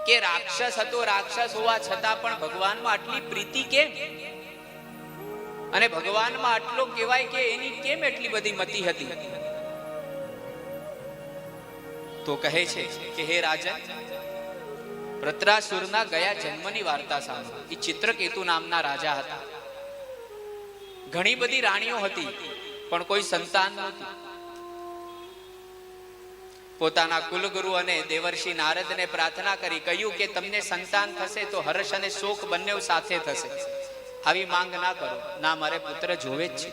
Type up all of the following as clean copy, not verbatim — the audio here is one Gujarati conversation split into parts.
કે રાક્ષસ હતો, રાક્ષસ હોવા છતાં પણ ભગવાનમાં આટલી પ્રીતિ કેમ, અને ભગવાનમાં આટલો કહેવાય કે એની કેમ એટલી બધી મતિ હતી? તો કહે છે કે હે રાજન, વૃત્રાસુરના ગયા જન્મની વાર્તા સાંભળો. એ ચિત્રકેતુ નામના રાજા હતા. ઘણી બધી રાણીઓ હતી પણ કોઈ સંતાન નહોતું. પોતાના કુલગુરુ અને દેવર્ષિ નારદને પ્રાર્થના કરી, કહ્યું કે તમને સંતાન થશે તો હર્ષ અને શોક બંને સાથે થશે. આવી માંગ ના કરો. ના, મારે પુત્ર જોવે જ છે.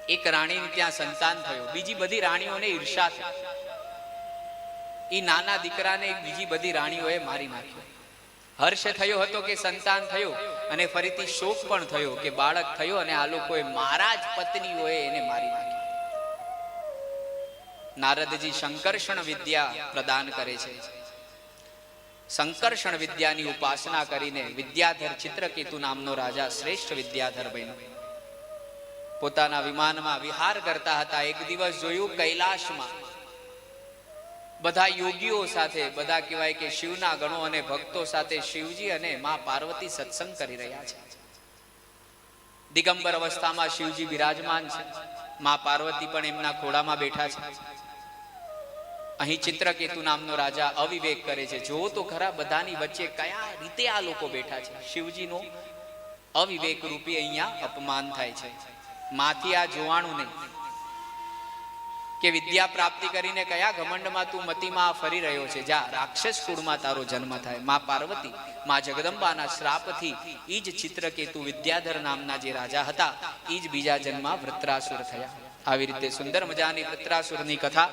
એક રાણીને ત્યાં સંતાન થયું. બીજી બધી રાણીઓને ઈર્ષા થઈ. એ નાના દીકરાને બીજી બધી રાણીઓએ મારી નાખ્યો. હર્ષ થયો હતો કે સંતાન થયો, અને ફરીથી શોક પણ થયો કે બાળક થયો, અને આ લોકોએ મારા જ પત્નીઓએ એને મારી નાખ્યો. નારદજી સંકર્ષણ વિદ્યા પ્રદાન કરે છે. સંકર્ષણ વિદ્યાની ઉપાસના કરીને વિદ્યાધર ચિત્રકેતુ નામનો રાજા શ્રેષ્ઠ વિદ્યાધર બન્યો. પોતાના વિમાનમાં વિહાર કરતા હતા. એક દિવસ જોયું કૈલાશમાં બધા યોગીઓ સાથે, બધા કહેવાય કે શિવના ગણો અને ભક્તો સાથે શિવજી અને માં પાર્વતી સત્સંગ કરી રહ્યા છે. દિગંબર અવસ્થામાં શિવજી બિરાજમાન છે, માં પાર્વતી પણ એમના ખોળામાં બેઠા છે. અહીં ચિત્રકેતુ નામનો રાજા અવિવેક કરે છે. જો તો ખરા બધાની વચ્ચે કયા રીતે આ લોકો બેઠા છે. શિવજીનો અવિવેક રૂપી અહીંયા અપમાન થાય છે. માથી આ જોવાનું નહીં કે વિદ્યા પ્રાપ્તિ કરીને કયા ઘમંડમાં તું મતીમાં ફરી રહ્યો છે. જા, રાક્ષસ કુળમાં તારો જન્મ થાય. માં પાર્વતી, માં જગદંબાના શ્રાપથી ઈ જ ચિત્રકેતુ વિદ્યાધર નામના જે રાજા હતા, ઈ જ બીજા જન્મમાં વૃત્રાસુર થયા. આવી રીતે સુંદર મજાની વૃત્રાસુરની કથા